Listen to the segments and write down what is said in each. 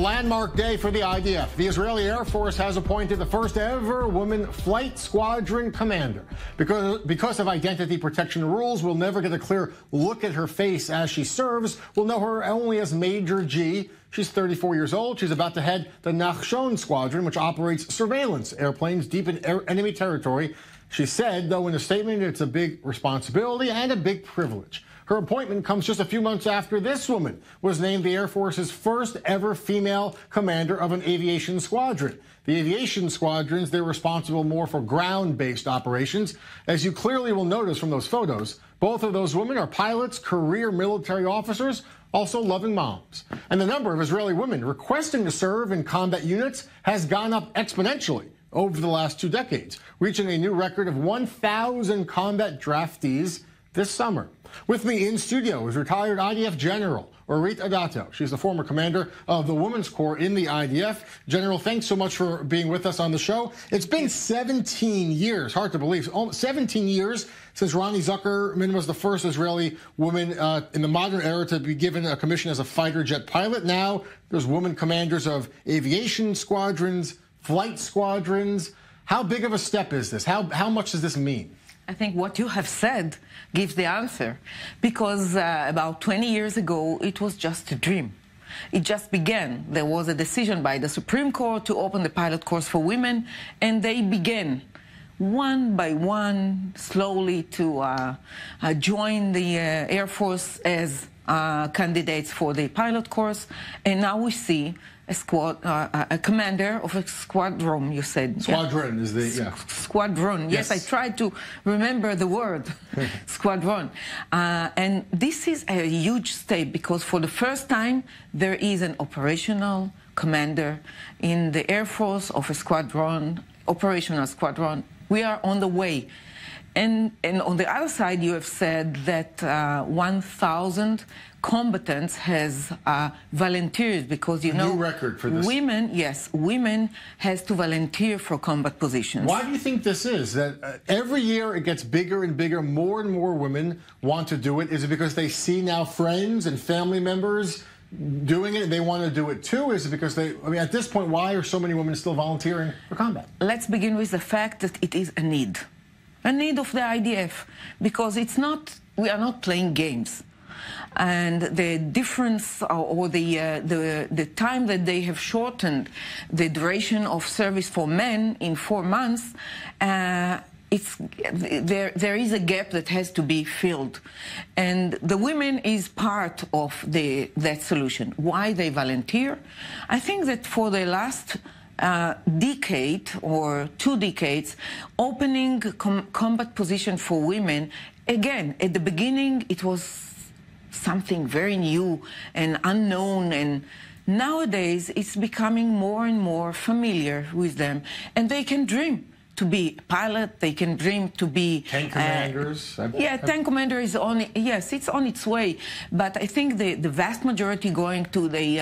Landmark day for the IDF. The Israeli Air Force has appointed the first ever woman flight squadron commander. Because of identity protection rules, we'll never get a clear look at her face as she serves. We'll know her only as Major G. She's 34 years old. She's about to head the Nachshon Squadron, which operates surveillance airplanes deep in enemy territory. She said, though, in a statement, it's a big responsibility and a big privilege. Her appointment comes just a few months after this woman was named the Air Force's first ever female commander of an aviation squadron. The aviation squadrons, they're responsible more for ground-based operations. As you clearly will notice from those photos, both of those women are pilots, career military officers, also loving moms. And the number of Israeli women requesting to serve in combat units has gone up exponentially over the last 2 decades, reaching a new record of 1,000 combat draftees this summer. With me in studio is retired IDF General Orit Adato. She's the former commander of the Women's Corps in the IDF. General, thanks so much for being with us on the show. It's been 17 years, hard to believe, 17 years since Rani Zuckerman was the first Israeli woman in the modern era to be given a commission as a fighter jet pilot. Now there's women commanders of aviation squadrons, flight squadrons. How big of a step is this? How much does this mean? I think what you have said gives the answer, because about 20 years ago, it was just a dream. It just began. There was a decision by the Supreme Court to open the pilot course for women, and they began one by one, slowly to join the Air Force as candidates for the pilot course. And now we see a commander of a squadron, you said. Squadron is the, yeah. Squadron, yes, I tried to remember the word, squadron. And this is a huge step, because for the first time, there is an operational commander in the Air Force of a squadron, operational squadron. We are on the way. And on the other side, you have said that 1,000 combatants has volunteers, because, you know, new record for this. Women, yes, women has to volunteer for combat positions. Why do you think this is? That every year it gets bigger and bigger, more and more women want to do it. Is it because they see now friends and family members doing it and they want to do it too? Is it because they, I mean, at this point, why are so many women still volunteering for combat? Let's begin with the fact that it is a need of the IDF, because it's not, we are not playing games. And the difference, or the time that they have shortened the duration of service for men in 4 months, there is a gap that has to be filled, and the women is part of that solution. Why they volunteer? I think that for the last decade or 2 decades, opening combat position for women, again, at the beginning it was something very new and unknown, and nowadays it's becoming more and more familiar with them, and they can dream to be a pilot, they can dream to be tank commanders. Tank commander is on, yes, it's on its way, but I think the vast majority going to the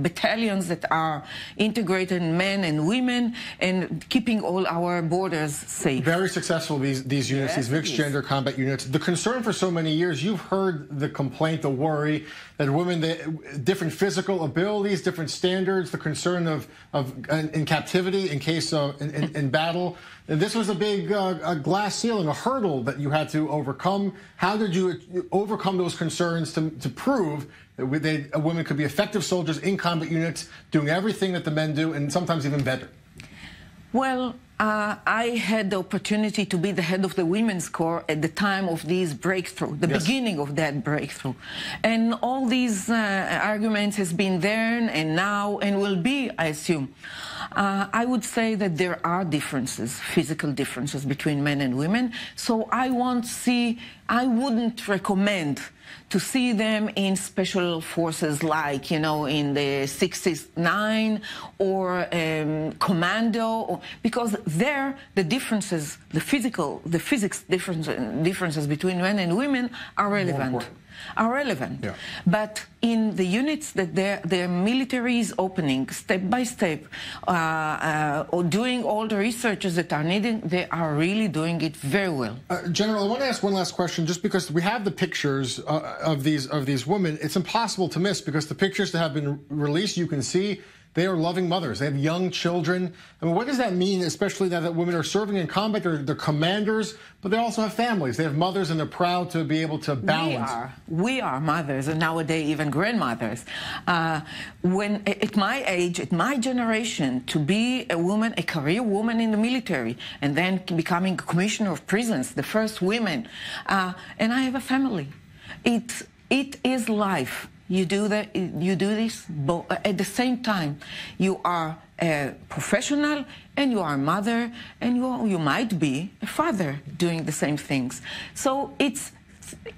battalions that are integrated men and women and keeping all our borders safe. Very successful, these units, these mixed gender combat units. The concern for so many years, you've heard the complaint, the worry that women, different physical abilities, different standards, the concern of in captivity in case of in battle. And this was a big a glass ceiling, a hurdle that you had to overcome. How did you overcome those concerns to prove that women could be effective soldiers in combat units, doing everything that the men do, and sometimes even better? Well, I had the opportunity to be the head of the Women's Corps at the time of this breakthrough, the beginning of that breakthrough. And all these arguments has been there and now and will be, I assume. I would say that there are differences, physical differences between men and women. So I wouldn't recommend to see them in special forces like, you know, in the 69 or commando, because there the differences, the physics differences between men and women are relevant. are relevant. Yeah. But in the units that their military is opening step by step, or doing all the researches that are needed, they are really doing it very well. General, I want to ask one last question, just because we have the pictures of these women. It's impossible to miss, because the pictures that have been released, you can see they are loving mothers. They have young children. I mean, what does that mean, especially now that women are serving in combat? They're commanders, but they also have families. They have mothers, and they're proud to be able to balance. We are mothers, and nowadays even grandmothers. When at my age, at my generation, to be a woman, a career woman in the military, and then becoming commissioner of prisons, the first women, and I have a family. It is life. You do this at the same time. You are a professional, and you are a mother, and you might be a father doing the same things. So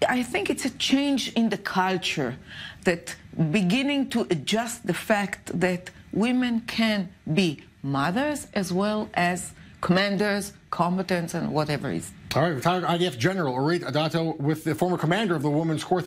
I think it's a change in the culture, that beginning to adjust the fact that women can be mothers as well as commanders, combatants, and whatever it is. All right, retired IDF General Orit Adato with the former commander of the Women's Corps.